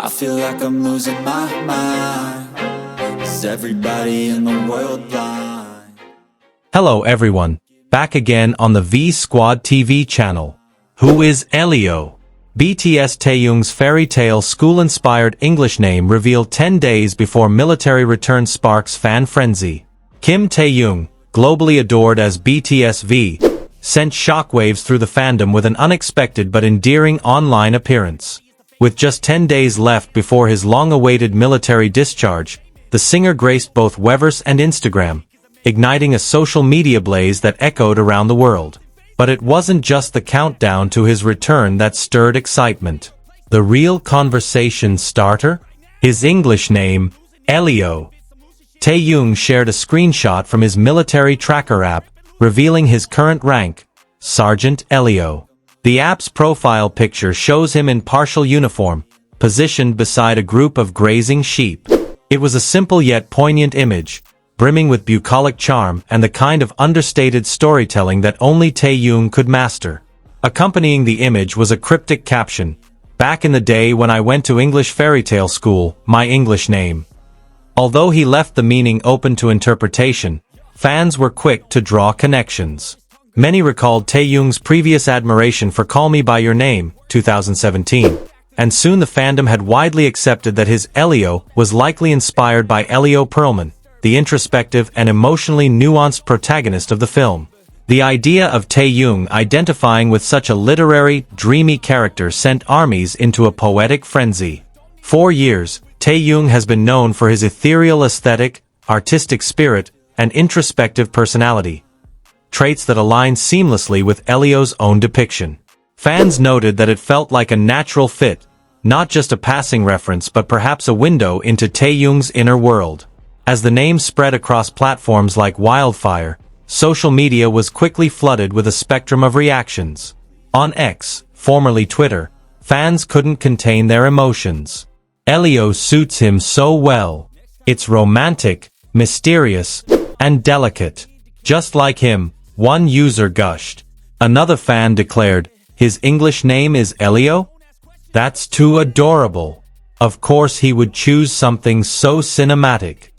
I feel like I'm losing my mind. Is everybody in the world blind? Hello everyone, back again on the V Squad TV channel. Who is Elio? BTS Taehyung's fairy tale school-inspired English name revealed 10 days before military return sparks fan frenzy. Kim Taehyung, globally adored as BTSV, sent shockwaves through the fandom with an unexpected but endearing online appearance. With just 10 days left before his long-awaited military discharge, the singer graced both Weverse and Instagram, igniting a social media blaze that echoed around the world. But it wasn't just the countdown to his return that stirred excitement. The real conversation starter? His English name, Elio. Taehyung shared a screenshot from his military tracker app, revealing his current rank, Sergeant Elio. The app's profile picture shows him in partial uniform, positioned beside a group of grazing sheep. It was a simple yet poignant image, brimming with bucolic charm and the kind of understated storytelling that only Taehyung could master. Accompanying the image was a cryptic caption, "Back in the day when I went to English fairy tale school, my English name." Although he left the meaning open to interpretation, fans were quick to draw connections. Many recalled Taehyung's previous admiration for Call Me By Your Name, 2017, and soon the fandom had widely accepted that his Elio was likely inspired by Elio Perlman, the introspective and emotionally nuanced protagonist of the film. The idea of Taehyung identifying with such a literary, dreamy character sent armies into a poetic frenzy. For years, Taehyung has been known for his ethereal aesthetic, artistic spirit, and introspective personality, traits that align seamlessly with Elio's own depiction. Fans noted that it felt like a natural fit, not just a passing reference but perhaps a window into Taehyung's inner world. As the name spread across platforms like wildfire, social media was quickly flooded with a spectrum of reactions. On X, formerly Twitter, fans couldn't contain their emotions. Elio suits him so well. It's romantic, mysterious, and delicate. Just like him, one user gushed. Another fan declared, "His English name is Elio? That's too adorable. Of course he would choose something so cinematic."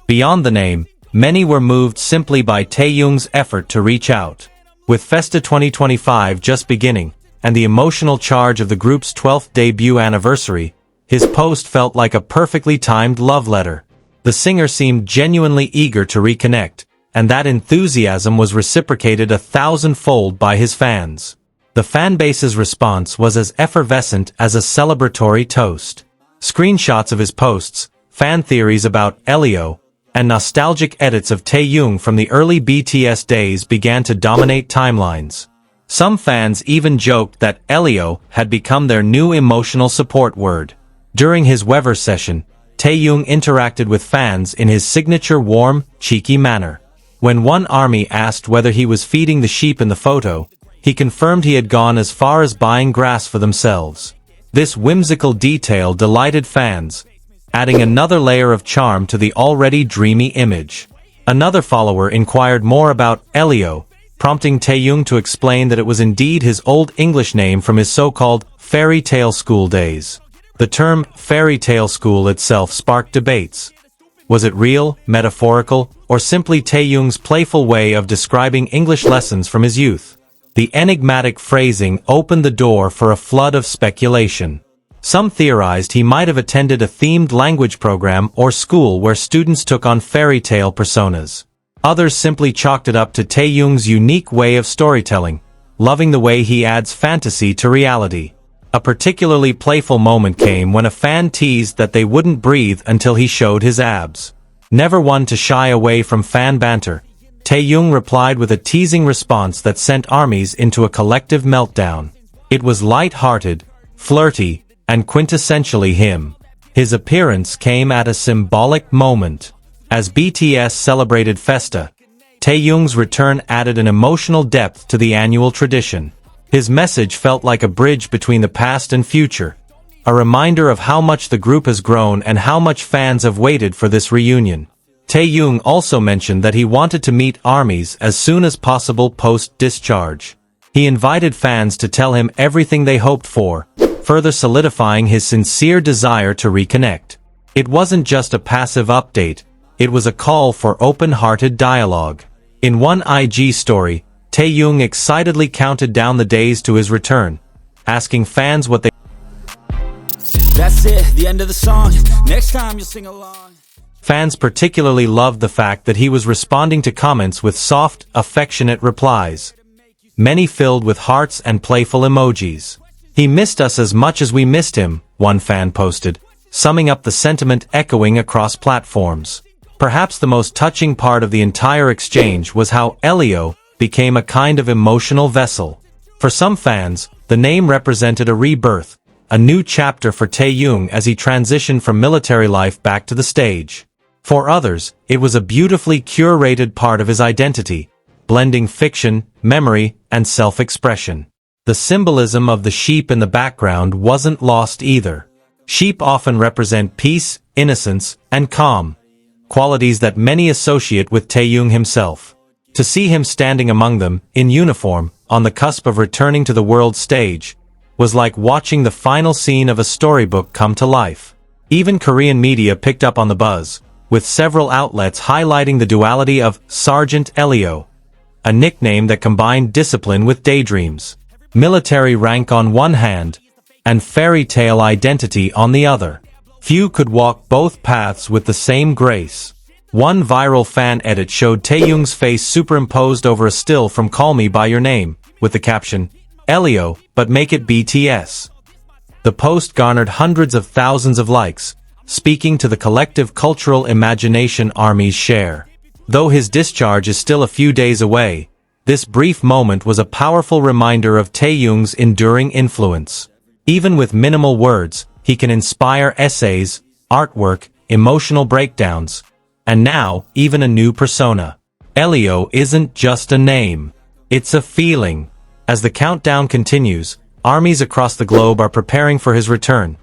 Beyond the name, many were moved simply by Taehyung's effort to reach out. With Festa 2025 just beginning, and the emotional charge of the group's 12th debut anniversary, his post felt like a perfectly timed love letter. The singer seemed genuinely eager to reconnect, and that enthusiasm was reciprocated 1,000-fold by his fans. The fanbase's response was as effervescent as a celebratory toast. Screenshots of his posts, fan theories about Elio, and nostalgic edits of Taehyung from the early BTS days began to dominate timelines. Some fans even joked that Elio had become their new emotional support word. During his Weverse session, Taehyung interacted with fans in his signature warm, cheeky manner. When one army asked whether he was feeding the sheep in the photo, he confirmed he had gone as far as buying grass for themselves. This whimsical detail delighted fans, adding another layer of charm to the already dreamy image. Another follower inquired more about Elio, prompting Taehyung to explain that it was indeed his old English name from his so-called fairy tale school days. The term fairy tale school itself sparked debates. Was it real, metaphorical, or simply Taehyung's playful way of describing English lessons from his youth? The enigmatic phrasing opened the door for a flood of speculation. Some theorized he might have attended a themed language program or school where students took on fairy tale personas. Others simply chalked it up to Taehyung's unique way of storytelling, loving the way he adds fantasy to reality. A particularly playful moment came when a fan teased that they wouldn't breathe until he showed his abs. Never one to shy away from fan banter, Taehyung replied with a teasing response that sent armies into a collective meltdown. It was light-hearted, flirty, and quintessentially him. His appearance came at a symbolic moment. As BTS celebrated Festa, Taehyung's return added an emotional depth to the annual tradition. His message felt like a bridge between the past and future, a reminder of how much the group has grown and how much fans have waited for this reunion. Taehyung also mentioned that he wanted to meet armies as soon as possible post-discharge. He invited fans to tell him everything they hoped for, further solidifying his sincere desire to reconnect. It wasn't just a passive update, it was a call for open-hearted dialogue. In one IG story, Taehyung excitedly counted down the days to his return, asking fans what they That's it, the end of the song. Next time you'll sing along. Fans particularly loved the fact that he was responding to comments with soft, affectionate replies, many filled with hearts and playful emojis. "He missed us as much as we missed him," one fan posted, summing up the sentiment echoing across platforms. Perhaps the most touching part of the entire exchange was how Elio became a kind of emotional vessel. For some fans, the name represented a rebirth, a new chapter for Taehyung as he transitioned from military life back to the stage. For others, it was a beautifully curated part of his identity, blending fiction, memory, and self-expression. The symbolism of the sheep in the background wasn't lost either. Sheep often represent peace, innocence, and calm, qualities that many associate with Taehyung himself. To see him standing among them, in uniform, on the cusp of returning to the world stage, was like watching the final scene of a storybook come to life. Even Korean media picked up on the buzz, with several outlets highlighting the duality of Sergeant Elio, a nickname that combined discipline with daydreams, military rank on one hand, and fairy tale identity on the other. Few could walk both paths with the same grace. One viral fan edit showed Taehyung's face superimposed over a still from Call Me By Your Name, with the caption, "Elio, but make it BTS." The post garnered hundreds of thousands of likes, speaking to the collective cultural imagination armies share. Though his discharge is still a few days away, this brief moment was a powerful reminder of Taehyung's enduring influence. Even with minimal words, he can inspire essays, artwork, emotional breakdowns, and now, even a new persona. Elio isn't just a name. It's a feeling. As the countdown continues, armies across the globe are preparing for his return.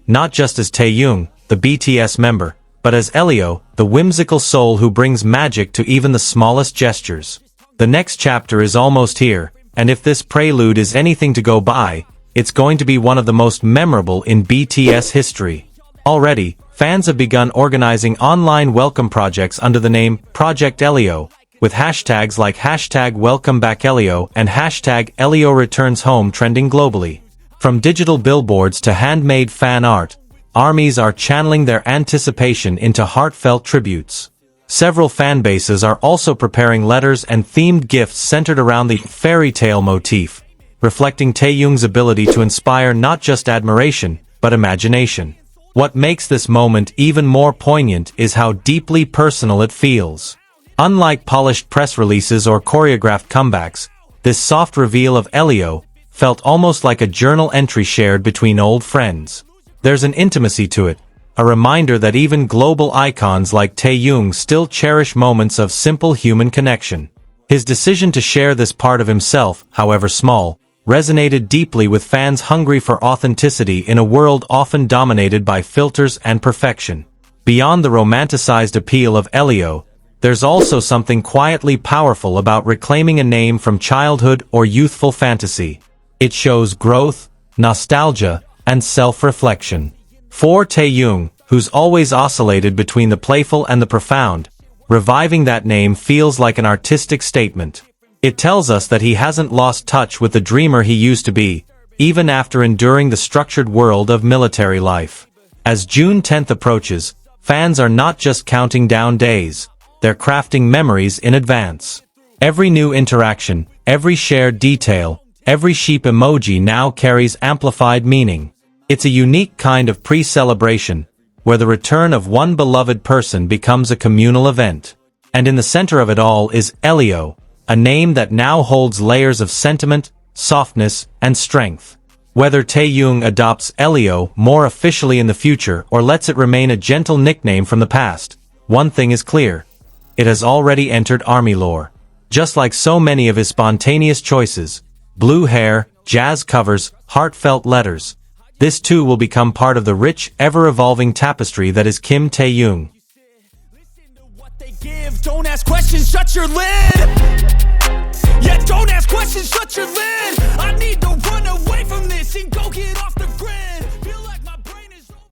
Not just as Taehyung, the BTS member, but as Elio, the whimsical soul who brings magic to even the smallest gestures. The next chapter is almost here, and if this prelude is anything to go by, it's going to be one of the most memorable in BTS history. Already, fans have begun organizing online welcome projects under the name Project Elio, with hashtags like #WelcomeBackElio and #ElioReturnsHome trending globally. From digital billboards to handmade fan art, armies are channeling their anticipation into heartfelt tributes. Several fan bases are also preparing letters and themed gifts centered around the fairy tale motif, reflecting Taehyung's ability to inspire not just admiration, but imagination. What makes this moment even more poignant is how deeply personal it feels. Unlike polished press releases or choreographed comebacks, this soft reveal of Elio felt almost like a journal entry shared between old friends. There's an intimacy to it, a reminder that even global icons like Taehyung still cherish moments of simple human connection. His decision to share this part of himself, however small, resonated deeply with fans hungry for authenticity in a world often dominated by filters and perfection. Beyond the romanticized appeal of Elio, there's also something quietly powerful about reclaiming a name from childhood or youthful fantasy. It shows growth, nostalgia, and self-reflection. For Taehyung, who's always oscillated between the playful and the profound, reviving that name feels like an artistic statement. It tells us that he hasn't lost touch with the dreamer he used to be, even after enduring the structured world of military life. As June 10th approaches, fans are not just counting down days, they're crafting memories in advance. Every new interaction, every shared detail, every sheep emoji now carries amplified meaning. It's a unique kind of pre-celebration, where the return of one beloved person becomes a communal event. And in the center of it all is Elio, a name that now holds layers of sentiment, softness, and strength. Whether Taehyung adopts Elio more officially in the future or lets it remain a gentle nickname from the past, one thing is clear. It has already entered army lore. Just like so many of his spontaneous choices, blue hair, jazz covers, heartfelt letters, this too will become part of the rich, ever-evolving tapestry that is Kim Taehyung. Don't ask questions, shut your lid. Yeah, don't ask questions, shut your lid. I need to run away from this and go get off